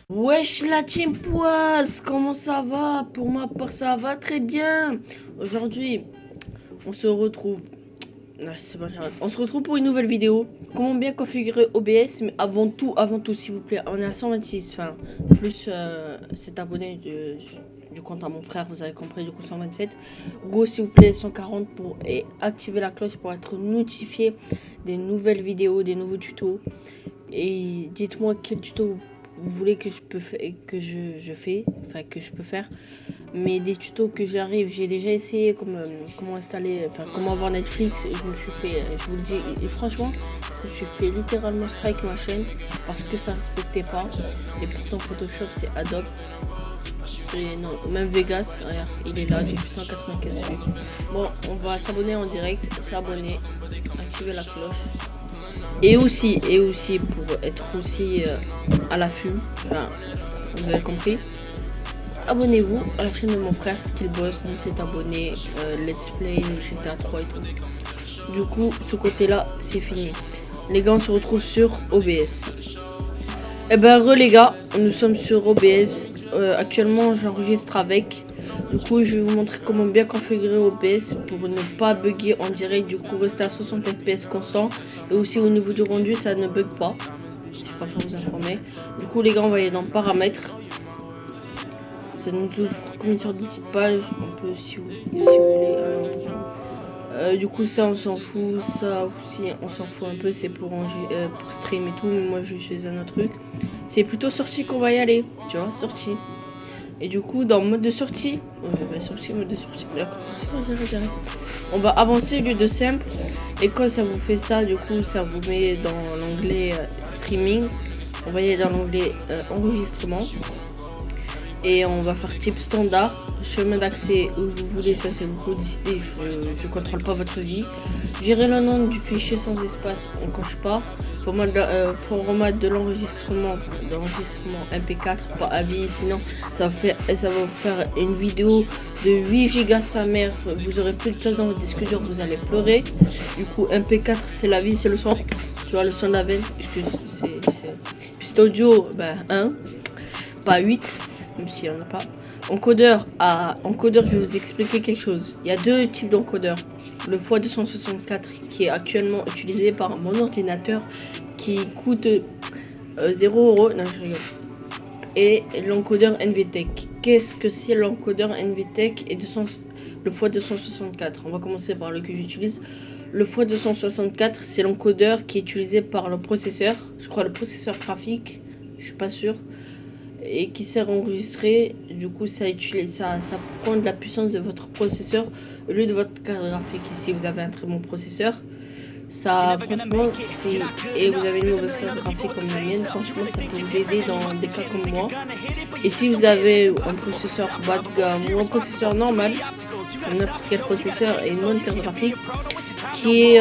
Wesh la team poisse, comment ça va? Pour ma part ça va très bien. Aujourd'hui on se retrouve on se retrouve pour une nouvelle vidéo. Comment bien configurer OBS. Mais avant tout s'il vous plaît, on est à 126, enfin plus 7 abonnés du compte à mon frère, vous avez compris, du coup 127. Go s'il vous plaît 140 pour et activer la cloche pour être notifié des nouvelles vidéos, des nouveaux tutos. Et dites-moi quel tuto vous voulez que je peux que je peux faire. Mais des tutos que j'arrive, j'ai déjà essayé comme comment installer, enfin comment avoir Netflix. Je me suis fait, je vous le dis, et franchement, je me suis fait littéralement strike ma chaîne parce que ça respectait pas. Et pourtant Photoshop c'est Adobe. Et non, même Vegas, regarde, il est là, j'ai fait 195 vues. Bon, on va s'abonner en direct, s'abonner, activer la cloche. Et aussi pour être aussi à l'affût, enfin, vous avez compris, abonnez-vous à la chaîne de mon frère Skillboss, 17 abonnés, Let's Play, GTA 3 et tout. Du coup, ce côté-là, c'est fini. Les gars, on se retrouve sur OBS. Eh ben, les gars, nous sommes sur OBS. Actuellement, j'enregistre avec. Du coup, je vais vous montrer comment bien configurer OBS pour ne pas bugger en direct. Du coup, rester à 60 fps constant. Et aussi au niveau du rendu, ça ne bug pas. Je préfère vous informer. Du coup, les gars, on va aller dans paramètres. Ça nous ouvre comme une sorte de petite page. On peut, si vous voulez. Du coup, ça, on s'en fout. Ça aussi, on s'en fout un peu. C'est pour stream et tout. Mais moi, je fais un autre truc. C'est plutôt sortie qu'on va y aller. Tu vois, sortie. Et du coup, dans mode de sortie, mode de sortie, d'accord, c'est bon, j'arrête. On va avancer au lieu de simple. Et quand ça vous fait ça, du coup, ça vous met dans l'onglet streaming. On va y aller dans l'onglet enregistrement. Et on va faire type standard. Chemin d'accès où vous voulez, ça c'est vous décidez, je contrôle pas votre vie. Gérer le nom du fichier sans espace, on coche pas. Format de l'enregistrement, MP4, pas avis, sinon ça va vous faire une vidéo de 8 Go sa mère. Vous aurez plus de place dans votre disque dur, vous allez pleurer. Du coup, MP4 c'est la vie, c'est le son. Tu vois, le son de la veine, c'est puis audio, 1, pas 8, même s'il n'y en a pas. Encodeur, je vais vous expliquer quelque chose. Il y a deux types d'encodeurs. Le x264 qui est actuellement utilisé par mon ordinateur qui coûte 0 €. Non, je rigole. Et l'encodeur NVTech. Qu'est-ce que c'est l'encodeur NVTech et le x264? On va commencer par le que j'utilise. Le x264, c'est l'encodeur qui est utilisé par le processeur. Je crois le processeur graphique. Je suis pas sûr. Et qui sert à enregistrer. Du coup, ça prend de la puissance de votre processeur au lieu de votre carte graphique. Et si vous avez un très bon processeur, ça, franchement, et vous avez une mauvaise carte graphique comme la mienne, franchement, ça peut vous aider dans des cas comme moi. Et si vous avez un processeur bas de gamme ou un processeur normal, n'importe quel processeur et une bonne carte graphique, qui est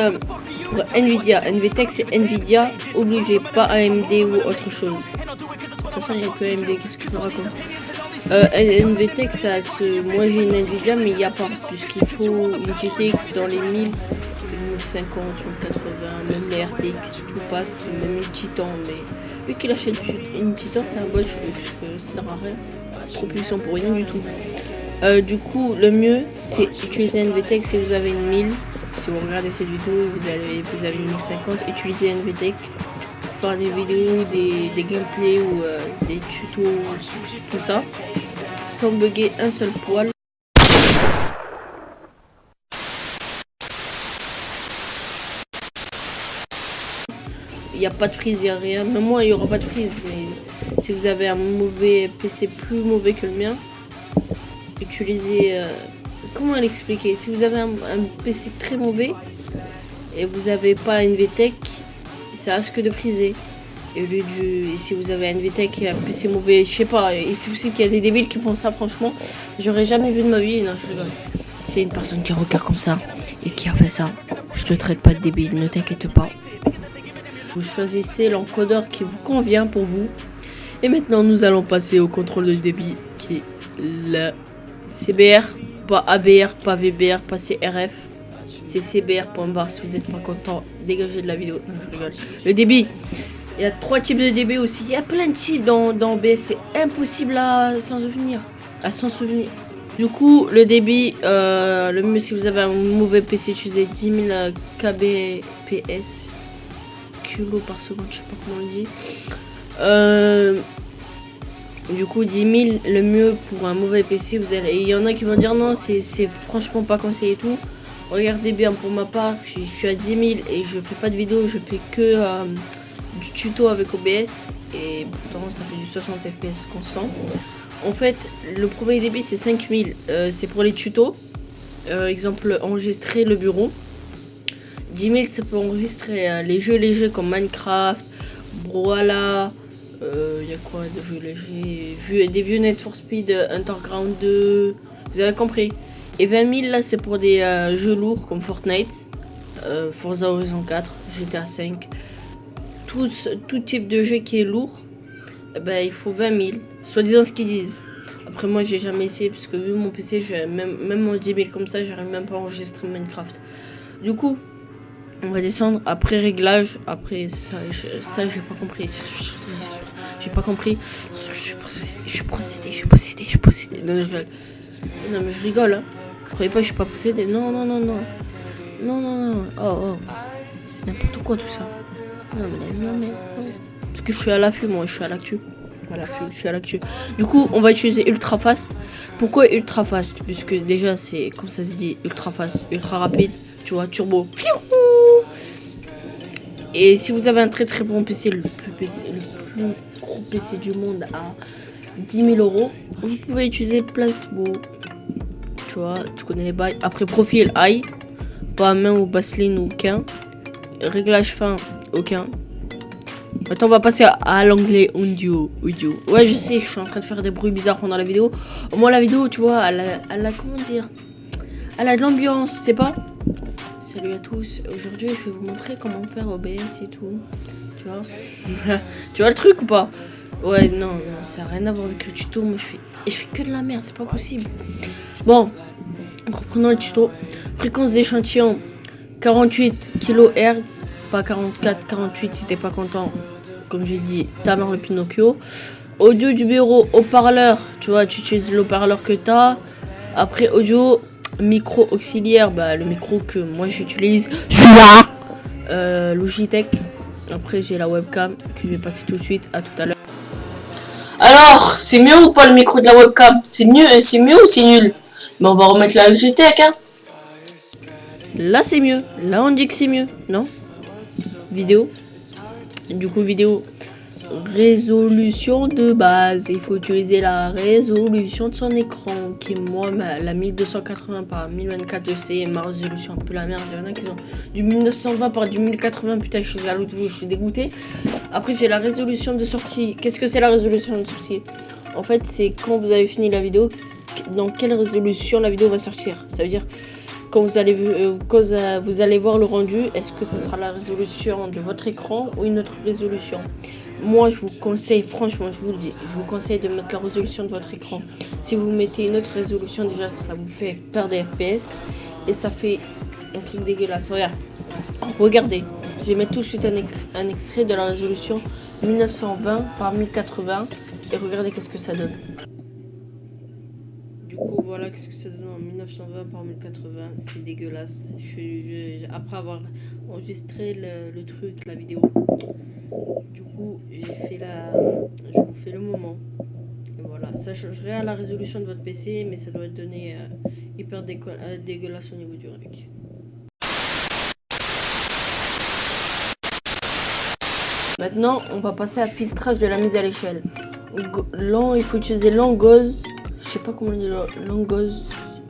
pour Nvidia. NVTech, c'est Nvidia obligé, pas AMD ou autre chose. De toute façon, il n'y a que AMD, qu'est-ce que je raconte? NVTech, moi j'ai une Nvidia, mais il n'y a pas, puisqu'il faut une GTX dans les 1000, 1050, 1080, même les RTX, tout passe, même une Titan. Mais vu qu'il achète une Titan, c'est un bon choix, puisque ça sert à rien, trop puissant pour rien du tout. Du coup, le mieux, c'est utiliser NVTech si vous avez une 1000. Si vous regardez cette vidéo, vous avez une 1050, utilisez NVTech. Faire des vidéos, des gameplays ou des tutos, tout ça, sans bugger un seul poil. Il n'y a pas de freeze, il n'y a rien. Même moi, il n'y aura pas de freeze. Mais si vous avez un mauvais PC, plus mauvais que le mien, utilisez... comment l'expliquer? Si vous avez un PC très mauvais et vous n'avez pas NVTech, ça risque de friser. Et si vous avez un NVTech et un PC mauvais, je sais pas, et c'est possible qu'il y a des débiles qui font ça, franchement, j'aurais jamais vu de ma vie. Non, je rigole. C'est une personne qui regarde comme ça et qui a fait ça, je te traite pas de débile, ne t'inquiète pas. Vous choisissez l'encodeur qui vous convient pour vous. Et maintenant, nous allons passer au contrôle de débit qui est le CBR pas ABR, pas VBR, pas CRF. C'est CBR.bar. Si vous n'êtes pas content, dégagez de la vidéo. Non, je rigole. Le débit. Il y a 3 types de débit aussi. Il y a plein de types dans OBS. C'est impossible à s'en souvenir. Du coup, le débit, le mieux si vous avez un mauvais PC, utilisez 10 000 kbps. Kilo par seconde, je sais pas comment on le dit. Du coup, 10 000, le mieux pour un mauvais PC. Il y en a qui vont dire non, c'est franchement pas conseillé et tout. Regardez bien, pour ma part, je suis à 10 000 et je fais pas de vidéo, je fais que du tuto avec OBS. Et pourtant, ça fait du 60 fps constant. En fait, le premier débit, c'est 5000. C'est pour les tutos. Exemple, enregistrer le bureau. 10 000, c'est pour enregistrer les jeux légers comme Minecraft, Brawlhalla. Y a quoi de jeux légers? Des vieux Need for Speed, Underground 2. Vous avez compris. Et 20 000, là, c'est pour des jeux lourds comme Fortnite, Forza Horizon 4, GTA 5. Tout type de jeu qui est lourd, ben, il faut 20 000. Soi-disant ce qu'ils disent. Après, moi, j'ai jamais essayé parce que vu mon PC, même en 10 000 comme ça, j'arrive même pas à enregistrer Minecraft. Du coup, on va descendre après réglage. Après, ça j'ai pas compris. J'ai pas compris. Je suis possédé. Non, mais je rigole. Hein. Croyez pas, je suis pas possédé. Non. Oh. C'est n'importe quoi tout ça. Non. Parce que je suis à l'affût, moi, je suis à l'actu. Je suis à l'actu. Du coup, on va utiliser ultra fast. Pourquoi ultra fast? Puisque déjà, c'est comme ça se dit, ultra fast, ultra rapide. Tu vois, turbo. Et si vous avez un très très bon PC, le plus gros PC du monde à 10 000 euros, vous pouvez utiliser Placebo. Tu vois, tu connais les bails. Après, profil high, pas main ou baseline ou aucun. Réglage fin, aucun. Maintenant, on va passer à l'anglais audio. Ouais, je sais, je suis en train de faire des bruits bizarres pendant la vidéo. Au moins, la vidéo, tu vois, elle a comment dire, elle a de l'ambiance, c'est pas. Salut à tous. Aujourd'hui, je vais vous montrer comment faire OBS et tout. Tu vois tu vois le truc ou pas? Ouais, non, ça n'a rien à voir avec le tuto. Moi, je fais que de la merde, c'est pas possible. Bon, reprenons le tuto. Fréquence d'échantillon 48 kHz, pas 44, 48 si t'es pas content. Comme j'ai dit, ta mère le Pinocchio. Audio du bureau, haut-parleur. Tu vois, tu utilises le haut-parleur que t'as. Après, audio, micro auxiliaire. Bah, le micro que moi j'utilise, celui-là. Logitech. Après, j'ai la webcam que je vais passer tout de suite. À tout à l'heure. Alors, c'est mieux ou pas le micro de la webcam? C'est mieux ou c'est nul? Mais on va remettre la Logitech, hein. Là, c'est mieux. Là, on dit que c'est mieux, non? Vidéo. Du coup, vidéo. Résolution de base. Il faut utiliser la résolution de son écran. Qui est moi, la 1280 par 1024. Je sais, ma résolution un peu la merde. Il y en a qui ont du 1920 par du 1080. Putain, je suis jaloux de vous, je suis dégoûté. Après, j'ai la résolution de sortie. Qu'est-ce que c'est la résolution de sortie? En fait, c'est quand vous avez fini la vidéo, dans quelle résolution la vidéo va sortir. Ça veut dire, quand vous allez voir le rendu, est-ce que ça sera la résolution de votre écran ou une autre résolution? Moi, je vous conseille, franchement, je vous le dis, je vous conseille de mettre la résolution de votre écran. Si vous mettez une autre résolution, déjà, ça vous fait perdre des FPS et ça fait un truc dégueulasse. Regardez, je vais mettre tout de suite un extrait de la résolution 1920 par 1080 et regardez qu'est-ce que ça donne. Du coup, voilà qu'est-ce que ça donne en 1920 par 1080. C'est dégueulasse. Après avoir enregistré le truc, la vidéo, du coup, je vous fais le moment. Et voilà, ça changerait à la résolution de votre PC, mais ça doit être donné hyper dégueulasse au niveau du truc. Maintenant, on va passer à filtrage de la mise à l'échelle. Il faut utiliser Langos. Je sais pas comment on dit Langos.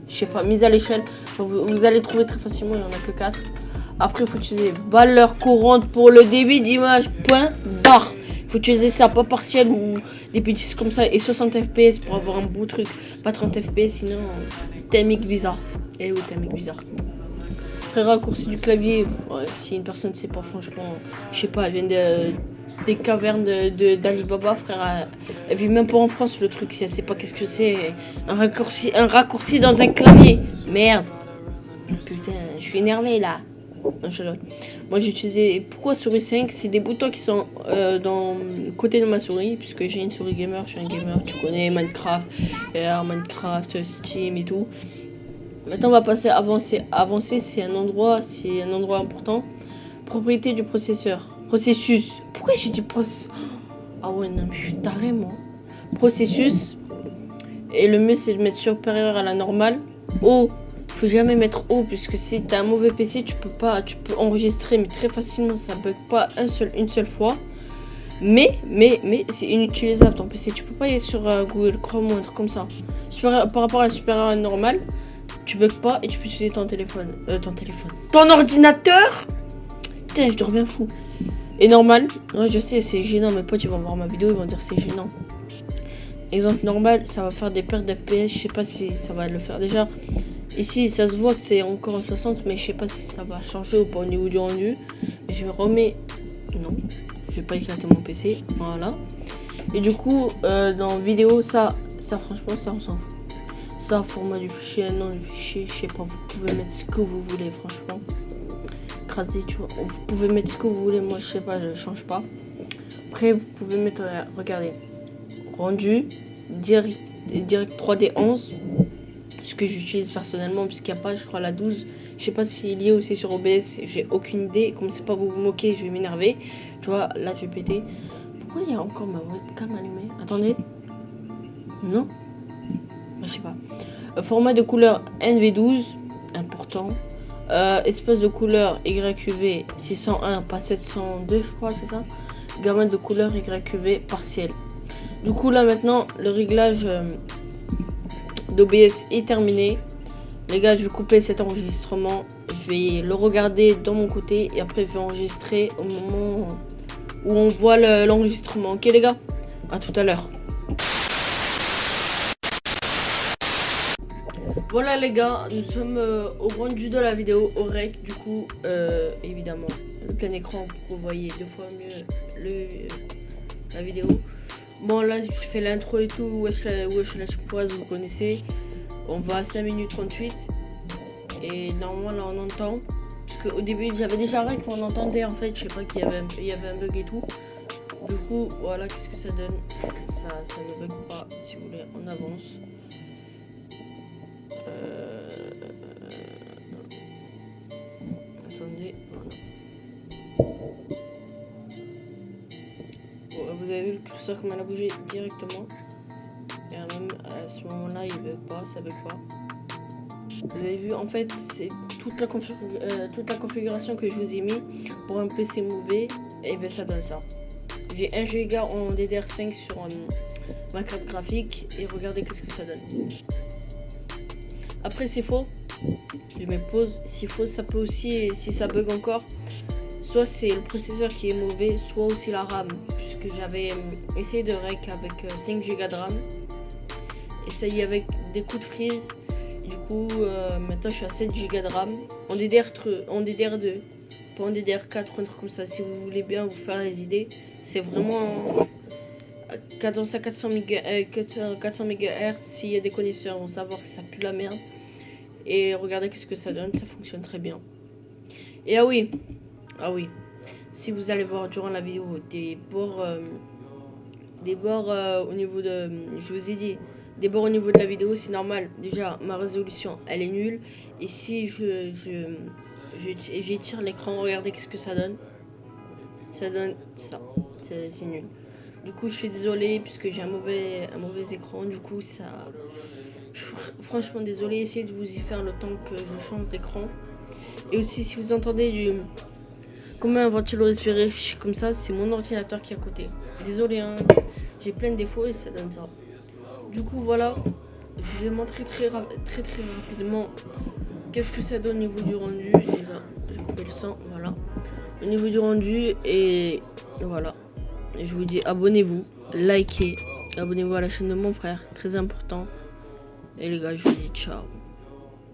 Je sais pas, mise à l'échelle. Vous allez trouver très facilement, il n'y en a que 4. Après, il faut utiliser valeur courante pour le débit d'image, point barre. Il faut utiliser ça, pas partiel ou des bêtises comme ça. Et 60 fps pour avoir un beau truc. Pas 30 fps, sinon t'es un mec bizarre. Eh oui, t'es un mec bizarre. Après, raccourci du clavier, ouais, si une personne ne sait pas, franchement, je sais pas, elle vient des cavernes d'Alibaba, frère. Elle vit même pas en France, le truc, si elle sait pas qu'est-ce que c'est. Un raccourci dans un clavier. Merde. Putain, je suis énervé là. Non, moi j'ai utilisé. Pourquoi souris 5? C'est des boutons qui sont dans le côté de ma souris, puisque j'ai une souris gamer, je suis un gamer, tu connais Minecraft, Minecraft, Steam et tout. Maintenant on va passer à avancer. Avancer c'est un endroit important. Propriété du processus. Pourquoi j'ai dit processus? Ah ouais non mais je suis taré moi. Processus. Et le mieux c'est de mettre supérieur à la normale. Haut. Faut jamais mettre haut puisque si t'as un mauvais PC tu peux enregistrer mais très facilement, ça bug pas une seule fois. Mais c'est inutilisable ton PC, tu peux pas y aller sur Google Chrome ou un truc comme ça. Par rapport à la supérieure normale, tu bugs pas et tu peux utiliser ton téléphone. Ton ordinateur. Putain, je deviens fou. Et normal, ouais, je sais, c'est gênant, mes potes ils vont voir ma vidéo, ils vont dire c'est gênant. Exemple normal, ça va faire des pertes d'FPS, je sais pas si ça va le faire déjà. Ici, ça se voit que c'est encore en 60, mais je sais pas si ça va changer ou pas au niveau du rendu. Je me remets... Non, je vais pas éclater mon PC, voilà. Et du coup, dans vidéo, ça franchement, ça on s'en fout. Ça, format du fichier, nom du fichier, je sais pas, vous pouvez mettre ce que vous voulez, franchement. Crasé, tu vois, vous pouvez mettre ce que vous voulez, moi je sais pas, je change pas. Après, vous pouvez mettre, regardez, rendu, direct 3D 11. Ce que j'utilise personnellement, puisqu'il n'y a pas, je crois, la 12. Je sais pas s'il est lié aussi sur OBS, j'ai aucune idée. Comme c'est pas vous moquer, je vais m'énerver. Tu vois, là je vais péter. Pourquoi il y a encore ma webcam allumée? Attendez. Non? Je sais pas. Format de couleur NV12, important. Espace de couleur YQV 601, pas 702, je crois, c'est ça? Gamme de couleur YQV partiel. Du coup, là maintenant, le réglage d'OBS est terminé. Les gars, je vais couper cet enregistrement. Je vais le regarder dans mon côté et après je vais enregistrer au moment où on voit l'enregistrement. Ok les gars, à tout à l'heure. Voilà les gars, nous sommes au rendu de la vidéo, au rec. Du coup, évidemment, le plein écran pour que vous voyez 2 fois mieux la vidéo. Bon là je fais l'intro et tout, wesh la surprise, vous connaissez. On va à 5 minutes 38. Et normalement là on entend. Parce qu'au début j'avais déjà rec, on entendait en fait, je sais pas qu'il y avait un bug et tout. Du coup voilà, qu'est-ce que ça donne. Ça ne bug pas, si vous voulez, on avance. Attendez, voilà. Vous avez vu le curseur comme elle a bougé directement. Et même à ce moment-là, il bug pas, ça bug pas. Vous avez vu, en fait, c'est toute la configuration que je vous ai mis pour un PC mauvais. Et ben ça donne ça. J'ai 1 Go en DDR5 sur ma carte graphique. Et regardez qu'est-ce que ça donne. Après, c'est faux. Je me pose. Si faux, ça peut aussi, si ça bug encore, soit c'est le processeur qui est mauvais, soit aussi la RAM. Puisque j'avais essayé de rec avec 5 Go de RAM. Essayé avec des coups de freeze. Du coup, maintenant je suis à 7 Go de RAM. En DDR2. Pas en DDR4 ou un truc comme ça. Si vous voulez bien vous faire les idées. C'est vraiment cadence à 400 MHz. S'il y a des connaisseurs vont savoir que ça pue la merde. Et regardez qu'est-ce que ça donne. Ça fonctionne très bien. Et ah oui. Si vous allez voir durant la vidéo des bords au niveau de... Je vous ai dit, des bords au niveau de la vidéo, c'est normal. Déjà, ma résolution, elle est nulle. Et si j'étire l'écran, regardez qu'est-ce que ça donne. Ça donne ça. C'est nul. Du coup, je suis désolée puisque j'ai un mauvais écran. Du coup, ça... Je suis franchement désolée. Essayez de vous y faire le temps que je change d'écran. Et aussi, si vous entendez comme un ventilo respiré comme ça, c'est mon ordinateur qui est à côté. Désolé, hein. J'ai plein de défauts et ça donne ça. Du coup, voilà. Je vous ai montré très rapidement qu'est-ce que ça donne au niveau du rendu. Déjà, j'ai coupé le son, voilà. Au niveau du rendu, et voilà. Et je vous dis abonnez-vous, likez, abonnez-vous à la chaîne de mon frère, très important. Et les gars, je vous dis ciao.